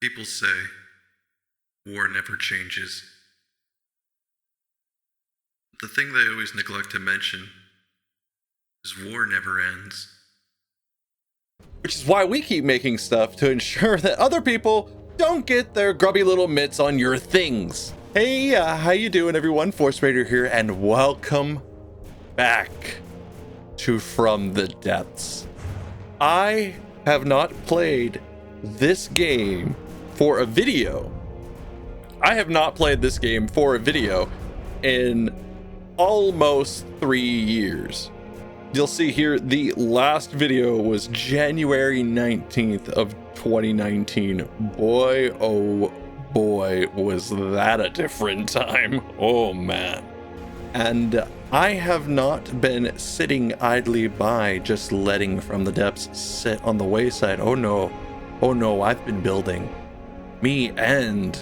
People say war never changes. The thing they always neglect to mention is war never ends. Which is why we keep making stuff to ensure that other people don't get their grubby little mitts on your things. Hey, how you doing, everyone? Force Raider here, and welcome back to From the Depths. I have not played this game for a video. I have not played this game for a video in almost 3 years. You'll see here, the last video was January 19th of 2019. Boy, oh boy, was that a different time. Oh man. And I have not been sitting idly by, just letting From the Depths sit on the wayside. Oh no, I've been building. Me and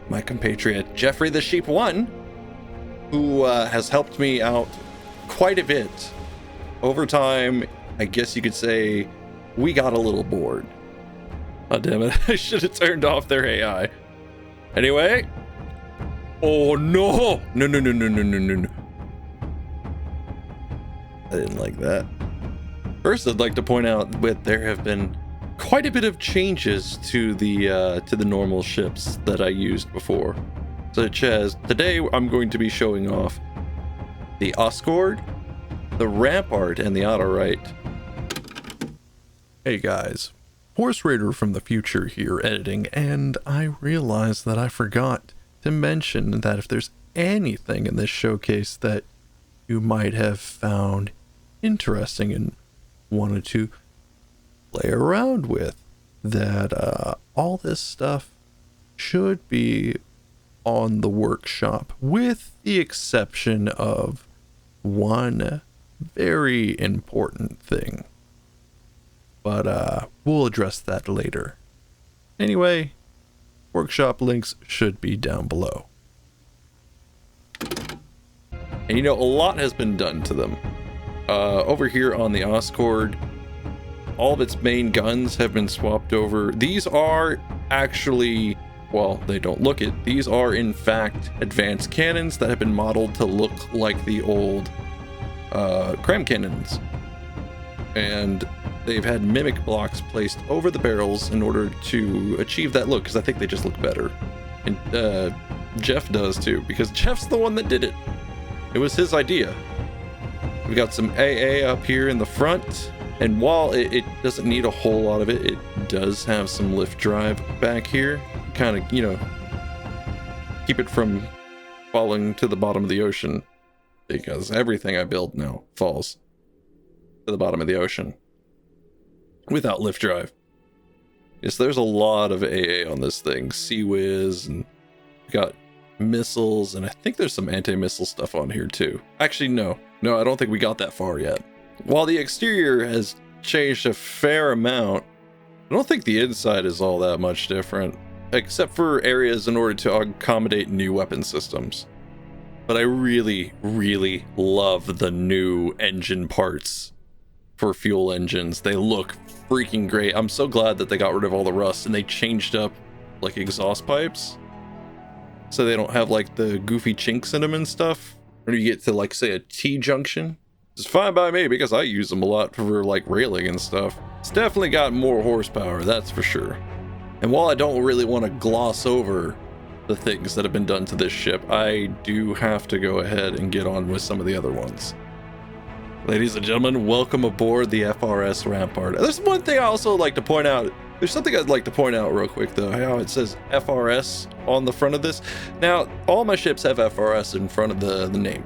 my compatriot Jeffrey the Sheep 1, who has helped me out quite a bit. Over time, I guess you could say, we got a little bored. Oh damn it, I should have turned off their AI. Anyway. Oh no! No. I didn't like that. First, I'd like to point out that there have been quite a bit of changes to the normal ships that I used before. Such as, today I'm going to be showing off the Oscord, the Rampart, and the Auto-Right. Hey guys, Horse Raider from the future here editing, and I realized that I forgot to mention that if there's anything in this showcase that you might have found interesting and wanted to play around with, that all this stuff should be on the workshop, with the exception of one very important thing. But we'll address that later. Anyway, workshop links should be down below. And you know, a lot has been done to them. Over here on the Oscord, all of its main guns have been swapped over. These are actually, well, they don't look it. These are in fact advanced cannons that have been modeled to look like the old cram cannons. And they've had mimic blocks placed over the barrels in order to achieve that look, because I think they just look better. And Jeff does too, because Jeff's the one that did it. It was his idea. We got some AA up here in the front, and while it doesn't need a whole lot of it, it does have some lift drive back here. Kind of, you know, keep it from falling to the bottom of the ocean, because everything I build now falls to the bottom of the ocean without lift drive. Yes, there's a lot of AA on this thing. Sea Whiz, and we got missiles, and I think there's some anti-missile stuff on here too. Actually, no, I don't think we got that far yet. While the exterior has changed a fair amount, I don't think the inside is all that much different, except for areas in order to accommodate new weapon systems. But I really, really love the new engine parts for fuel engines. They look freaking great. I'm so glad that they got rid of all the rust and they changed up like exhaust pipes, so they don't have like the goofy chinks in them and stuff. Or you get to like, say, a T-junction. It's fine by me because I use them a lot for like railing and stuff. It's definitely got more horsepower, that's for sure. And while I don't really want to gloss over the things that have been done to this ship, I do have to go ahead and get on with some of the other ones. Ladies and gentlemen, welcome aboard the FRS Rampart. There's one thing I also like to point out. There's something I'd like to point out real quick though, how it says FRS on the front of this. Now, all my ships have FRS in front of the name.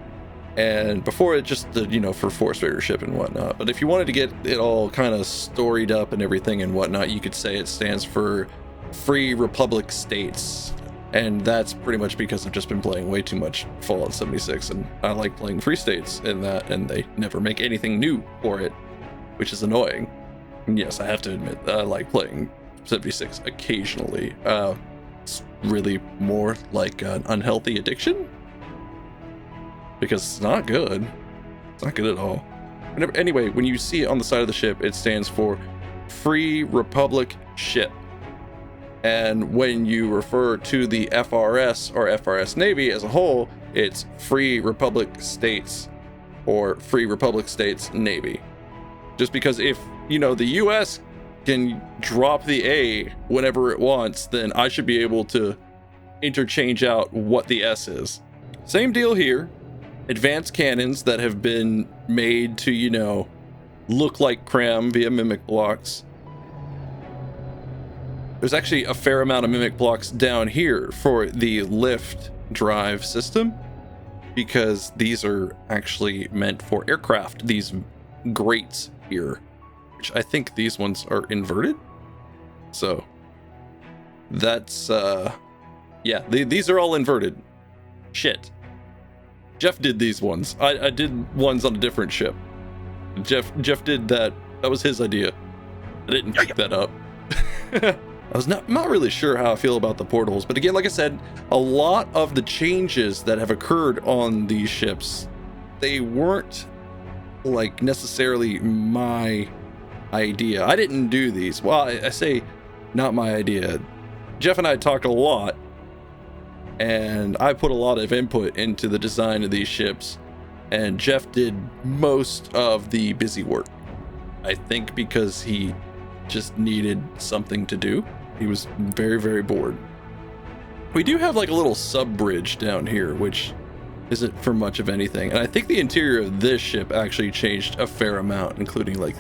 And before it just, you know, for Force Raider ship and whatnot. But if you wanted to get it all kind of storied up and everything and whatnot, you could say it stands for Free Republic States. And that's pretty much because I've just been playing way too much Fallout 76, and I like playing Free States in that, and they never make anything new for it, which is annoying. And yes, I have to admit that I like playing 76 occasionally. It's really more like an unhealthy addiction, because it's not good. It's not good at all. Anyway, when you see it on the side of the ship, it stands for Free Republic Ship. And when you refer to the FRS or FRS Navy as a whole, it's Free Republic States or Free Republic States Navy. Just because if, the US can drop the A whenever it wants, then I should be able to interchange out what the S is. Same deal here. Advanced cannons that have been made to, look like cram via mimic blocks. There's actually a fair amount of mimic blocks down here for the lift drive system, because these are actually meant for aircraft. These grates here, which I think these ones are inverted. So that's, these are all inverted. Shit. Jeff did these ones. I did ones on a different ship. Jeff did that. That was his idea. I didn't pick that up. I was not really sure how I feel about the portals, but again, like I said, a lot of the changes that have occurred on these ships, they weren't like necessarily my idea. I didn't do these. Well, I say not my idea. Jeff and I talked a lot, and I put a lot of input into the design of these ships, and Jeff did most of the busy work. I think because he just needed something to do. He was very, very bored. We do have like a little sub bridge down here, which isn't for much of anything. And I think the interior of this ship actually changed a fair amount, including like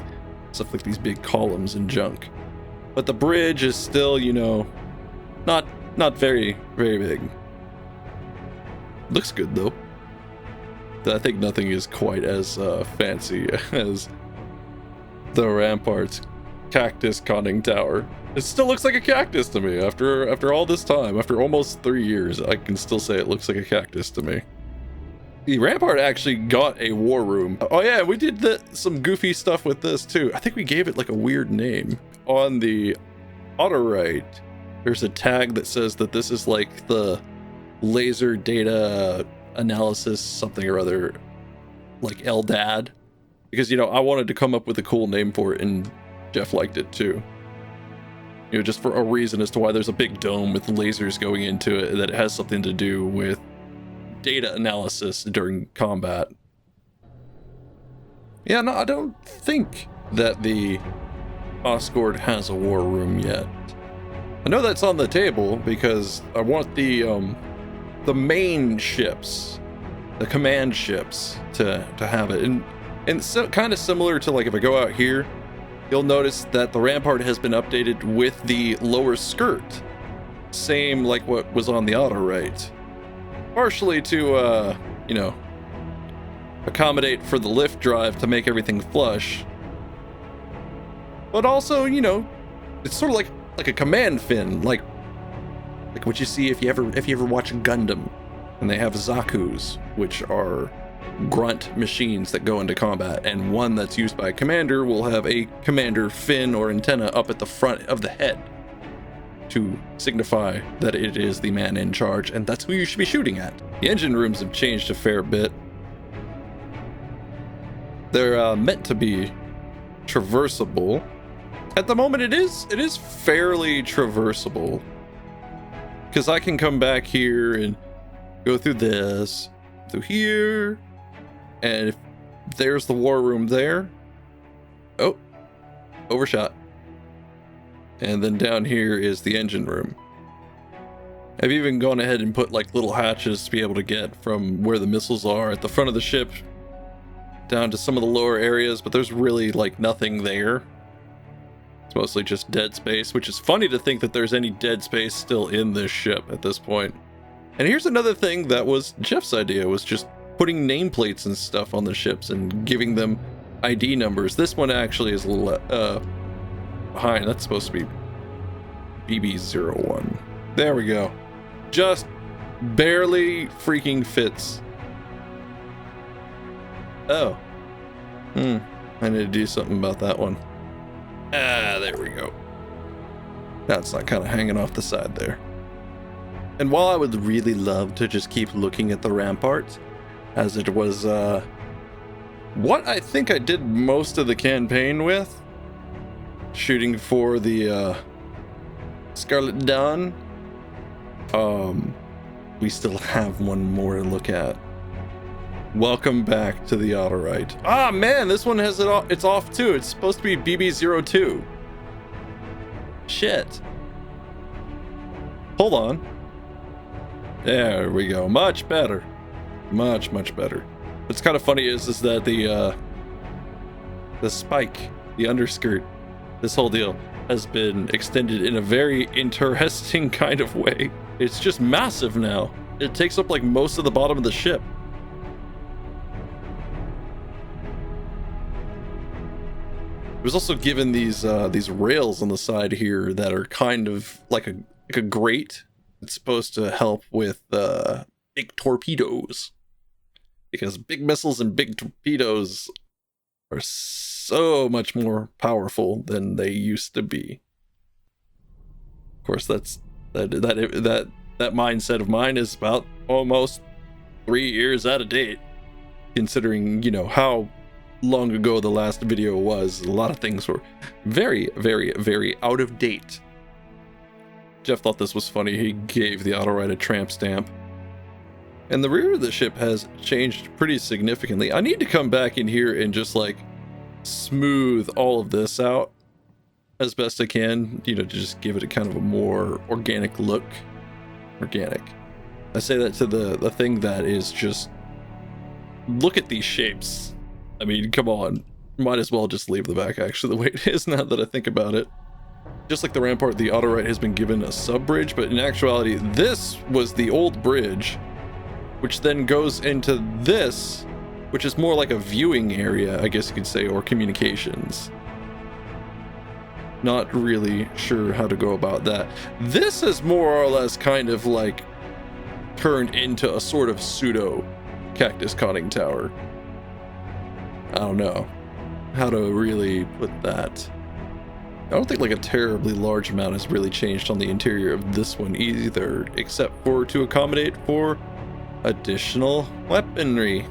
stuff like these big columns and junk. But the bridge is still, not very, very big. Looks good though. I think nothing is quite as fancy as the Rampart's cactus conning tower. It still looks like a cactus to me after all this time. After almost 3 years, I can still say it looks like a cactus to me. The Rampart actually got a war room. Oh yeah, we did some goofy stuff with this too. I think we gave it like a weird name. On the auto right, there's a tag that says that this is like the laser data analysis something or other, like LDAD. Because, I wanted to come up with a cool name for it, and Jeff liked it too. Just for a reason as to why there's a big dome with lasers going into it, that it has something to do with data analysis during combat. Yeah, no, I don't think that the Oscord has a war room yet. I know that's on the table because I want the main ships, the command ships, to have it. And so kind of similar to like if I go out here, you'll notice that the Rampart has been updated with the lower skirt. Same like what was on the auto right. Partially to, accommodate for the lift drive to make everything flush. But also, it's sort of like a command fin, like what you see if you ever watch Gundam, and they have Zakus, which are grunt machines that go into combat, and one that's used by a commander will have a commander fin or antenna up at the front of the head to signify that it is the man in charge, and that's who you should be shooting at. The engine rooms have changed a fair bit. They're meant to be traversable. At the moment it is fairly traversable, because I can come back here and go through this, through here, and if there's the war room there. Oh, overshot. And then down here is the engine room. I've even gone ahead and put like little hatches to be able to get from where the missiles are at the front of the ship down to some of the lower areas, but there's really like nothing there. It's mostly just dead space, which is funny to think that there's any dead space still in this ship at this point. And here's another thing that was Jeff's idea, was just putting nameplates and stuff on the ships and giving them ID numbers. This one actually is a little behind. That's supposed to be BB01. There we go. Just barely freaking fits. Oh. I need to do something about that one. There we go. That's not kind of hanging off the side there. And while I would really love to just keep looking at the Rampart, as it was what I think I did most of the campaign with, shooting for the Scarlet Dawn. We still have one more to look at. Welcome back to the auto right. Ah, man, this one has it off. It's off too. It's supposed to be BB02. Shit. Hold on. There we go. Much better. Much better. What's kind of funny is that the spike, the underskirt, this whole deal has been extended in a very interesting kind of way. It's just massive now. It takes up like most of the bottom of the ship. It was also given these rails on the side here that are kind of like a grate. It's supposed to help with big torpedoes, because big missiles and big torpedoes are so much more powerful than they used to be. Of course, that mindset of mine is about almost 3 years out of date, considering, you know, how long ago the last video was. A lot of things were very out of date. Jeff thought this was funny. He gave the auto ride a tramp stamp. And the rear of the ship has changed pretty significantly. I need to come back in here and just like smooth all of this out as best I can, you know, to just give it a kind of a more organic look. Organic. I say that to the thing that is just, look at these shapes. I mean, come on. Might as well just leave the back actually the way it is now that I think about it. Just like the Rampart, the auto right has been given a sub bridge, but in actuality, this was the old bridge, which then goes into this, which is more like a viewing area, I guess you could say, or communications. Not really sure how to go about that. This is more or less kind of like turned into a sort of pseudo cactus conning tower. I don't know how to really put that. I don't think like a terribly large amount has really changed on the interior of this one either, except for to accommodate for additional weaponry,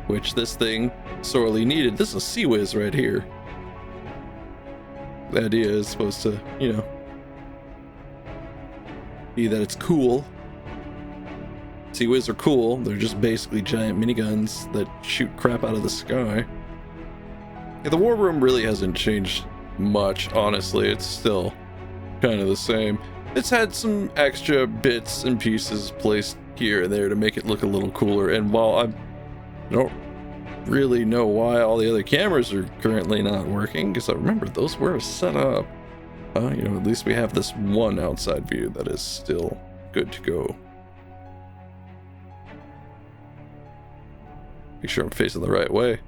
which this thing sorely needed. This is a Sea Whiz right here. The idea is supposed to, you know, be that it's cool. Sea Whiz are cool. They're just basically giant miniguns that shoot crap out of the sky. Yeah, the war room really hasn't changed much, honestly. It's still kind of the same. It's had some extra bits and pieces placed here and there to make it look a little cooler. And while I don't really know why all the other cameras are currently not working, because I remember those were set up, you know, at least we have this one outside view that is still good to go. Make sure I'm facing the right way.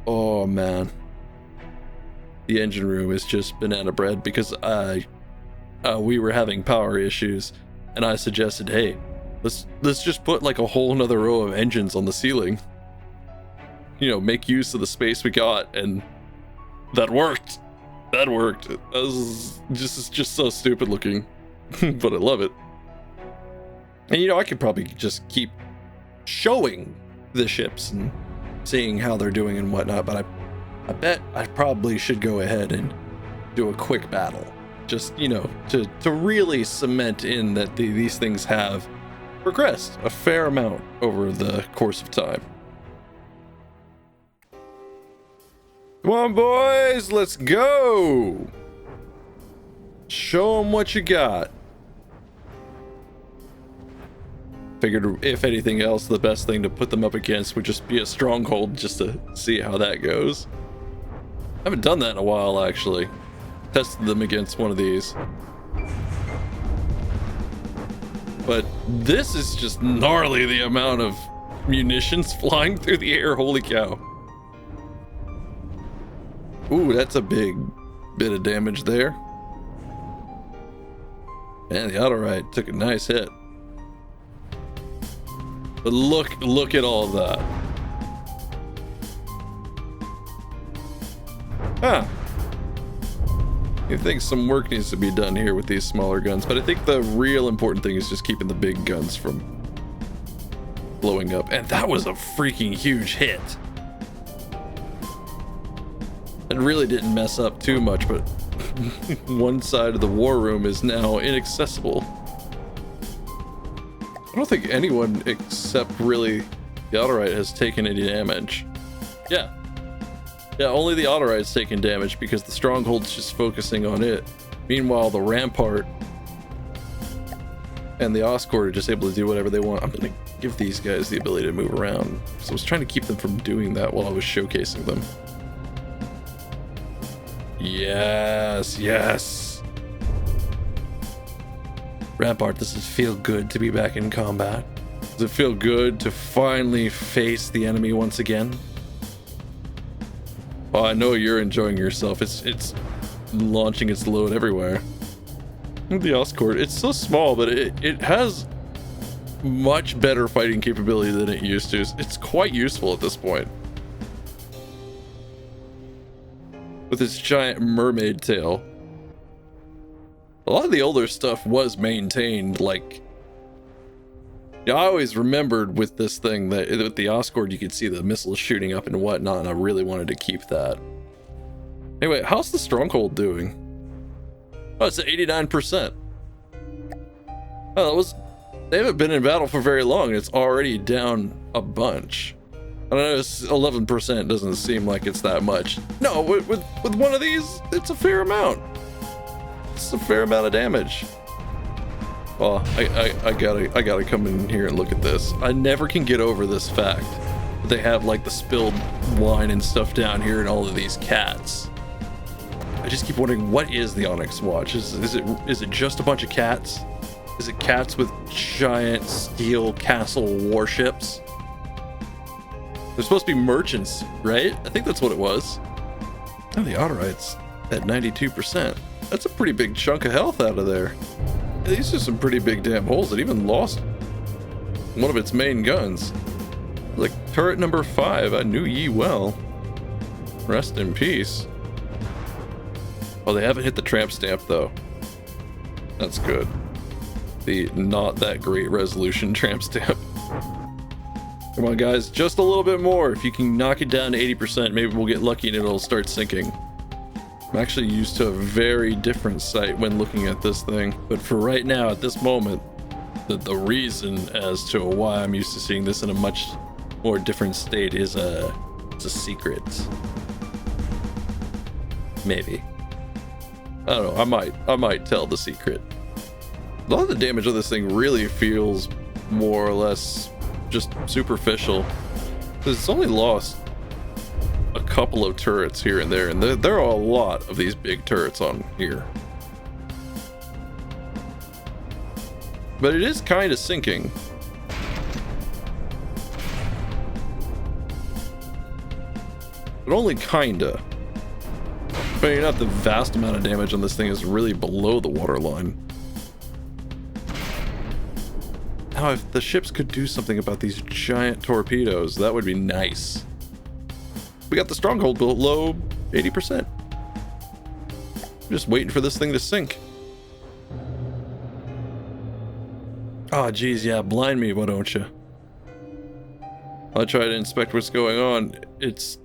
Oh man, the engine room is just banana bread, because we were having power issues, and I suggested, hey, let's just put like a whole nother row of engines on the ceiling. You know, make use of the space we got, and that worked. That worked. It's just so stupid looking, but I love it. And you know, I could probably just keep showing the ships and seeing how they're doing and whatnot, but I bet I probably should go ahead and do a quick battle, just, you know, to really cement in that these things have progressed a fair amount over the course of time. Come on, boys, let's go. Show them what you got. Figured if anything else, the best thing to put them up against would just be a stronghold, just to see how that goes. I haven't done that in a while, actually. Tested them against one of these. But this is just gnarly, the amount of munitions flying through the air. Holy cow. Ooh, that's a big bit of damage there. And the auto right took a nice hit. But look at all that. Huh. I think some work needs to be done here with these smaller guns, but I think the real important thing is just keeping the big guns from blowing up. And that was a freaking huge hit. It really didn't mess up too much, but one side of the war room is now inaccessible. I don't think anyone except really the Autorite has taken any damage. Yeah, only the Autorite's taken damage because the Stronghold's just focusing on it. Meanwhile, the Rampart and the Oscord are just able to do whatever they want. I'm gonna give these guys the ability to move around. So I was trying to keep them from doing that while I was showcasing them. Yes. Rampart, does it feel good to be back in combat? Does it feel good to finally face the enemy once again? Oh, I know you're enjoying yourself. It's launching its load everywhere. The Oscord, it's so small, but it has much better fighting capability than it used to. It's quite useful at this point. With its giant mermaid tail. A lot of the older stuff was maintained, like... Yeah, I always remembered with this thing that with the Oscord you could see the missiles shooting up and whatnot, and I really wanted to keep that. Anyway, how's the Stronghold doing? Oh, it's at 89%. Oh, that was... They haven't been in battle for very long, and it's already down a bunch. I don't know, 11% doesn't seem like it's that much. No, with one of these, it's a fair amount. It's a fair amount of damage. Well, I gotta come in here and look at this. I never can get over this fact. They have like the spilled wine and stuff down here and all of these cats. I just keep wondering, what is the Onyx Watch? Is it just a bunch of cats? Is it cats with giant steel castle warships? They're supposed to be merchants, right? I think that's what it was. Oh, the Autorite's at 92%. That's a pretty big chunk of health out of there. These are some pretty big damn holes. It even lost one of its main guns. Like turret number 5, I knew ye well. Rest in peace. Oh, they haven't hit the tramp stamp though. That's good. The not that great resolution tramp stamp. Come on guys, just a little bit more. If you can knock it down to 80%, maybe we'll get lucky and it'll start sinking. I'm actually used to a very different sight when looking at this thing, but for right now, at this moment, the reason as to why I'm used to seeing this in a much more different state is it's a secret. Maybe. I don't know, I might tell the secret. A lot of the damage of this thing really feels more or less just superficial, because it's only lost a couple of turrets here and there, and there are a lot of these big turrets on here. But it is kind of sinking. But only kinda. But not the vast amount of damage on this thing is really below the waterline. Now, if the ships could do something about these giant torpedoes, that would be nice. We got the Stronghold below 80%. I'm just waiting for this thing to sink. Oh, geez, yeah, blind me, why don't you? I'll try to inspect what's going on. It's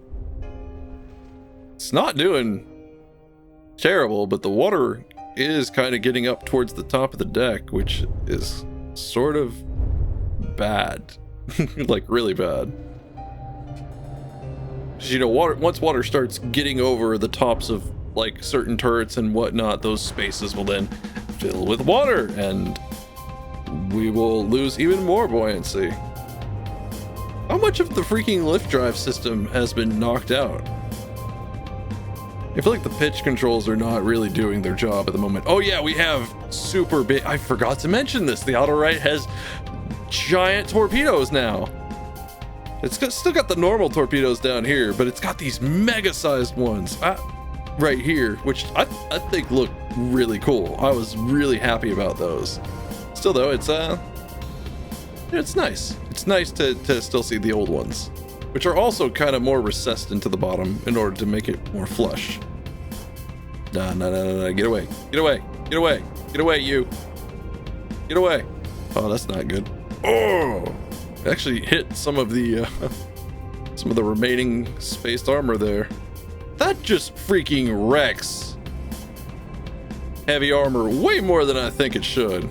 not doing terrible, but the water is kind of getting up towards the top of the deck, which is sort of bad. Like really bad. You know, once water starts getting over the tops of like certain turrets and whatnot, those spaces will then fill with water and we will lose even more buoyancy. How much of the freaking lift drive system has been knocked out? I feel like the pitch controls are not really doing their job at the moment. Oh yeah, we have super big, I forgot to mention this, the Autorite has giant torpedoes now. It's still got the normal torpedoes down here, but it's got these mega sized ones right here, which I think look really cool. I was really happy about those. Still though, it's nice. It's nice to still see the old ones, which are also kind of more recessed into the bottom in order to make it more flush. No, get away, you. Get away. Oh, that's not good. Oh, actually hit some of the remaining spaced armor there. That just freaking wrecks heavy armor way more than I think it should.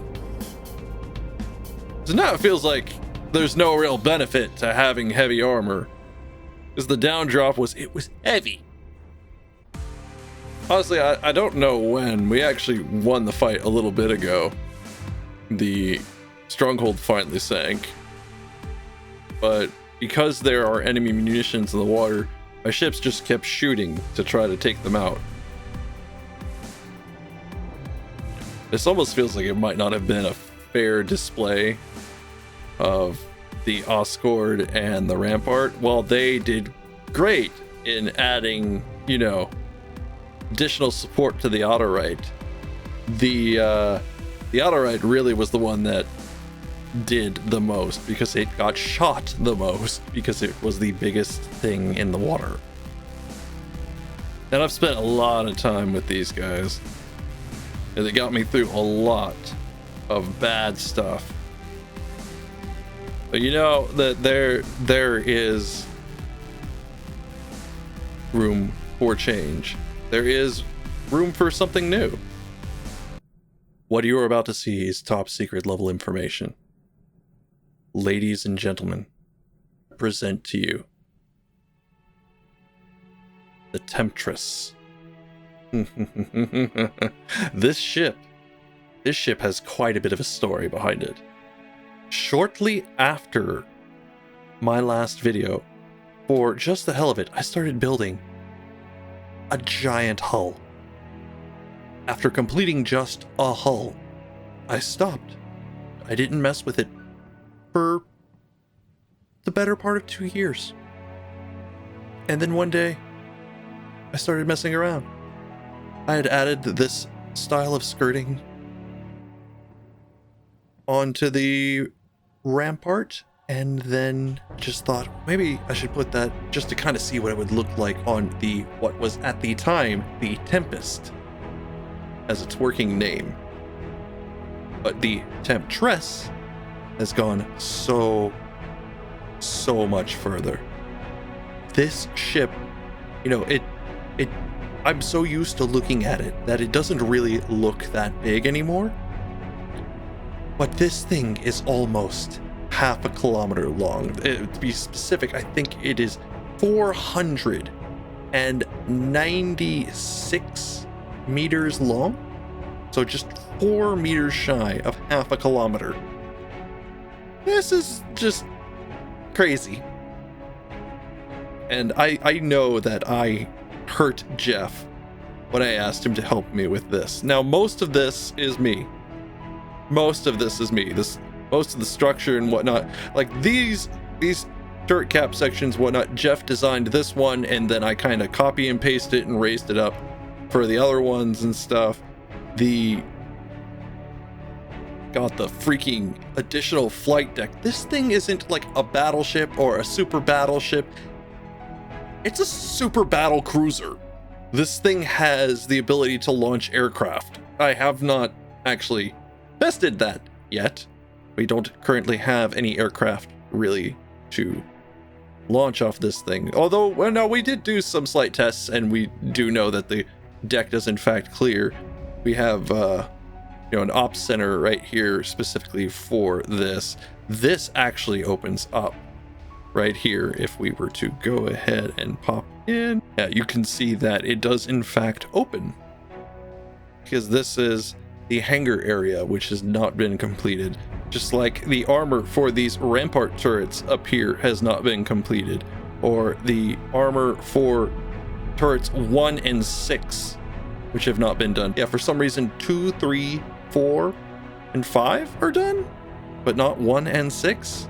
So now it feels like there's no real benefit to having heavy armor, because the down drop was heavy. Honestly, I don't know when. We actually won the fight a little bit ago. The stronghold finally sank. But because there are enemy munitions in the water, my ships just kept shooting to try to take them out. This almost feels like it might not have been a fair display of the Oscord and the Rampart. While they did great in adding, you know, additional support to the Autorite, the Autorite really was the one that did the most, because it got shot the most, because it was the biggest thing in the water. And I've spent a lot of time with these guys, and they got me through a lot of bad stuff. But you know that there is room for change. There is room for something new. What you are about to see is top secret level information. Ladies and gentlemen, I present to you the Temptress. This ship has quite a bit of a story behind it. Shortly after my last video, for just the hell of it, I started building a giant hull. After completing just a hull, I stopped. I didn't mess with it for the better part of 2 years. And then one day, I started messing around. I had added this style of skirting onto the Rampart, and then just thought maybe I should put that just to kind of see what it would look like on the, what was at the time, the Tempest, as its working name. But the Temptress has gone so much further. This ship, you know, I'm so used to looking at it that it doesn't really look that big anymore. But this thing is almost half a kilometer long. To be specific, I think it is 496 meters long. So just 4 meters shy of half a kilometer. This is just crazy. And I know that I hurt Jeff when I asked him to help me with this. Now, most of this is me. Most of the structure and whatnot, like these turret cap sections, whatnot, Jeff designed this one, and then I kind of copy and paste it and raised it up for the other ones and stuff. Got the freaking additional flight deck. This thing isn't like a battleship or a super battleship. It's a super battle cruiser. This thing has the ability to launch aircraft. I have not actually tested that yet. We don't currently have any aircraft really to launch off this thing. Although, well, no, we did do some slight tests, and we do know that the deck does in fact clear. We have, an ops center right here specifically for this. This actually opens up right here. If we were to go ahead and pop in, yeah, you can see that it does in fact open, because this is the hangar area, which has not been completed. Just like the armor for these Rampart turrets up here has not been completed, or the armor for turrets 1 and 6, which have not been done. Yeah, for some reason 2, 3, 4, and 5 are done, but not 1 and 6.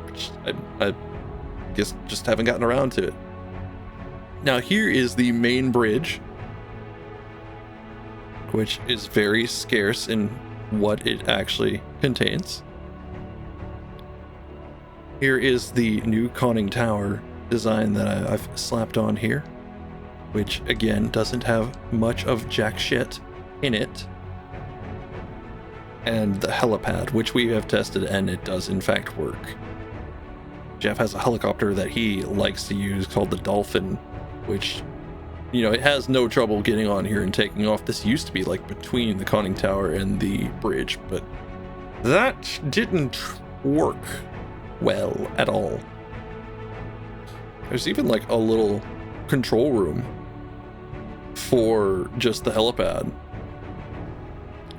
Which I guess just haven't gotten around to it. Now here is the main bridge, which is very scarce in what it actually contains. Here is the new conning tower design that I've slapped on here, which again doesn't have much of jack shit in it. And the helipad, which we have tested, and it does in fact work. Jeff has a helicopter that he likes to use called the Dolphin, which it has no trouble getting on here and taking off. This used to be like between the conning tower and the bridge, but that didn't work well at all. There's even like a little control room for just the helipad.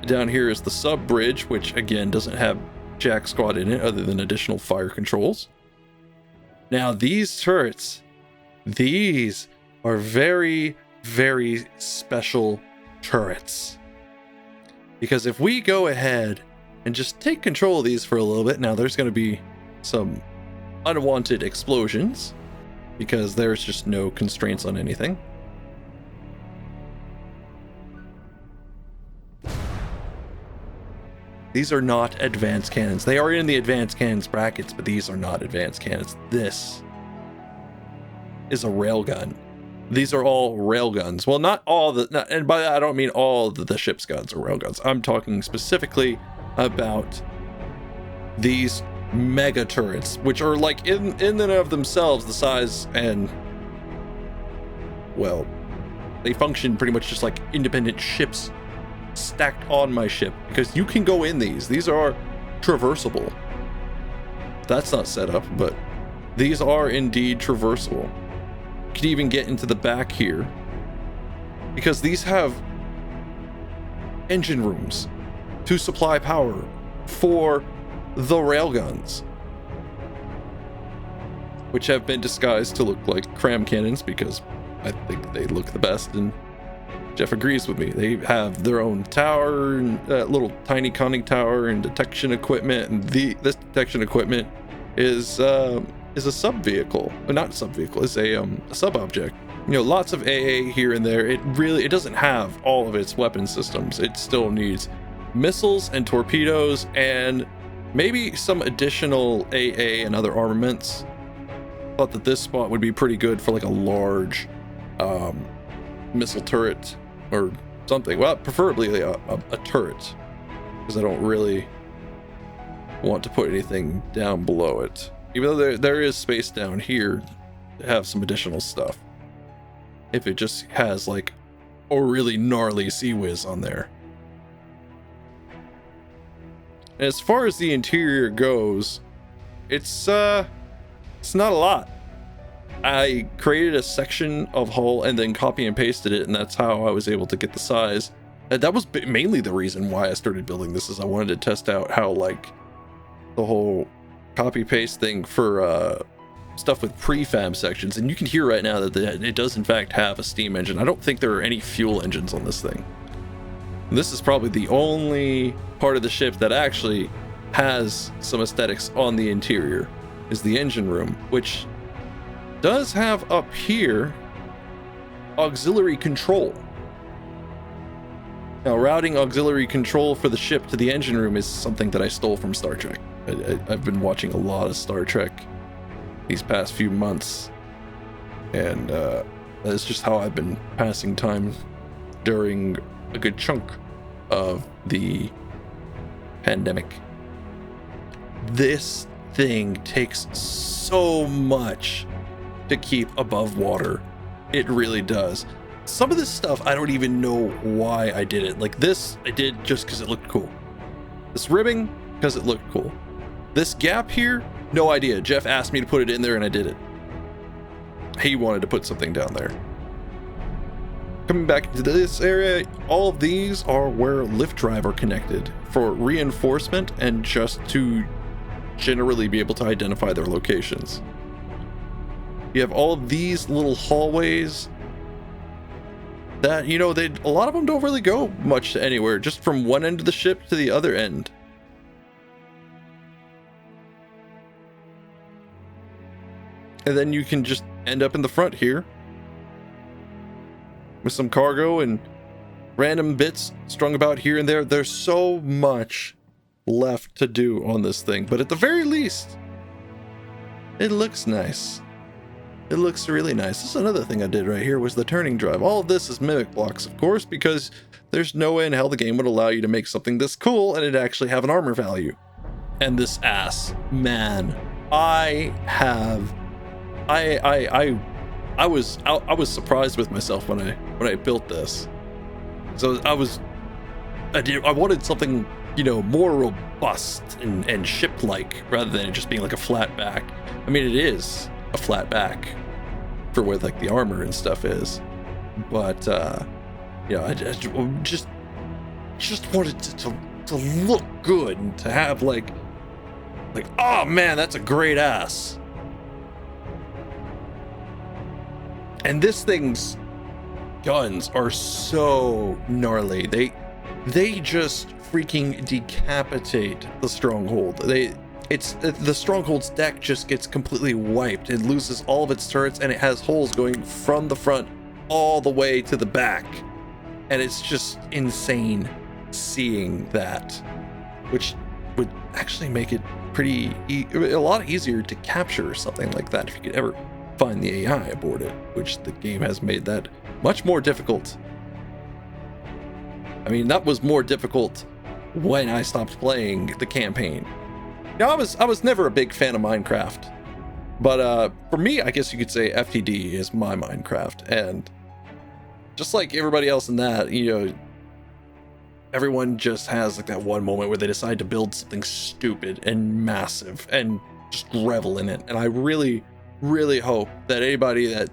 Down here is the sub bridge, which again doesn't have jack squad in it other than additional fire controls. Now these turrets, these are very, very special turrets. Because if we go ahead and just take control of these for a little bit, now there's going to be some unwanted explosions because there's just no constraints on anything. These are not advanced cannons. They are in the advanced cannons brackets, but these are not advanced cannons. This is a railgun. These are all railguns. Well, not all and by that I don't mean all the ship's guns are railguns. I'm talking specifically about these mega turrets, which are like in and of themselves the size and, well, they function pretty much just like independent ships stacked on my ship, because you can go in these are traversable. That's not set up, but these are indeed traversable. You can even get into the back here because these have engine rooms to supply power for the railguns, which have been disguised to look like cram cannons because I think they look the best, and Jeff agrees with me. They have their own tower, and little tiny conning tower and detection equipment, and this detection equipment is a sub vehicle, not sub vehicle, is a sub object. Lots of AA here and there. It doesn't have all of its weapon systems. It still needs missiles and torpedoes and maybe some additional AA and other armaments. Thought that this spot would be pretty good for like a large missile turret or something. Well, preferably a turret, because I don't really want to put anything down below it, even though there is space down here to have some additional stuff if it just has like a really gnarly Sea Whiz on there. As far as the interior goes, it's not a lot. I created a section of hull and then copy and pasted it, and that's how I was able to get the size. And that was mainly the reason why I started building this, is I wanted to test out how like the whole copy paste thing for stuff with prefab sections. And you can hear right now that it does in fact have a steam engine. I don't think there are any fuel engines on this thing. And this is probably the only part of the ship that actually has some aesthetics on the interior, is the engine room, which does have up here auxiliary control. Now, routing auxiliary control for the ship to the engine room is something that I stole from Star Trek. I've been watching a lot of Star Trek these past few months, and that's just how I've been passing time during a good chunk of the pandemic. This thing takes so much to keep above water. It really does. Some of this stuff I don't even know why I did it. Like this I did just because it looked cool. This ribbing, because it looked cool. This gap here, no idea. Jeff asked me to put it in there and I did it. He wanted to put something down there. Coming back into this area, all of these are where lift drive are connected for reinforcement and just to generally be able to identify their locations. You have all of these little hallways that, a lot of them don't really go much to anywhere, just from one end of the ship to the other end. And then you can just end up in the front here with some cargo and random bits strung about here and there. There's so much left to do on this thing, but at the very least, it looks nice. It looks really nice. This is another thing I did right here, was the turning drive. All of this is mimic blocks, of course, because there's no way in hell the game would allow you to make something this cool and it actually have an armor value. And this I I was surprised with myself when I built this. So I wanted something, you know, more robust and ship-like rather than it just being like a flat back. I mean, it is a flat back for where like the armor and stuff is, but you know, I just wanted to look good and to have like, oh man, that's a great ass. And this thing's guns are so gnarly. They just freaking decapitate the stronghold. The stronghold's deck just gets completely wiped. It loses all of its turrets, and it has holes going from the front all the way to the back. And it's just insane seeing that, which would actually make it a lot easier to capture something like that if you could ever find the AI aboard it, which the game has made that much more difficult. I mean, that was more difficult when I stopped playing the campaign. Now, I was never a big fan of Minecraft, but for me, I guess you could say FTD is my Minecraft, and just like everybody else in that, you know, everyone just has like that one moment where they decide to build something stupid and massive and just revel in it. And I really, really hope that anybody that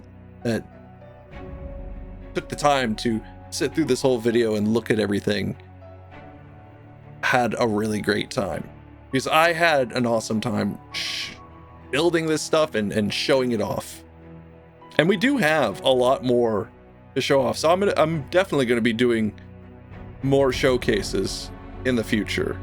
took the time to sit through this whole video and look at everything had a really great time, because I had an awesome time building this stuff and showing it off. And we do have a lot more to show off, so I'm definitely going to be doing more showcases in the future.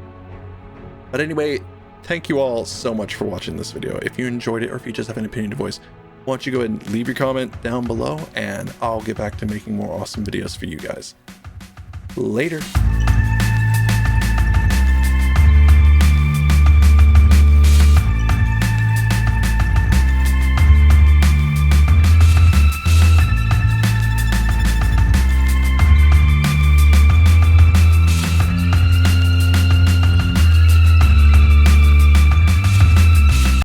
But anyway, thank you all so much for watching this video. If you enjoyed it, or if you just have an opinion to voice, why don't you go ahead and leave your comment down below, and I'll get back to making more awesome videos for you guys. Later.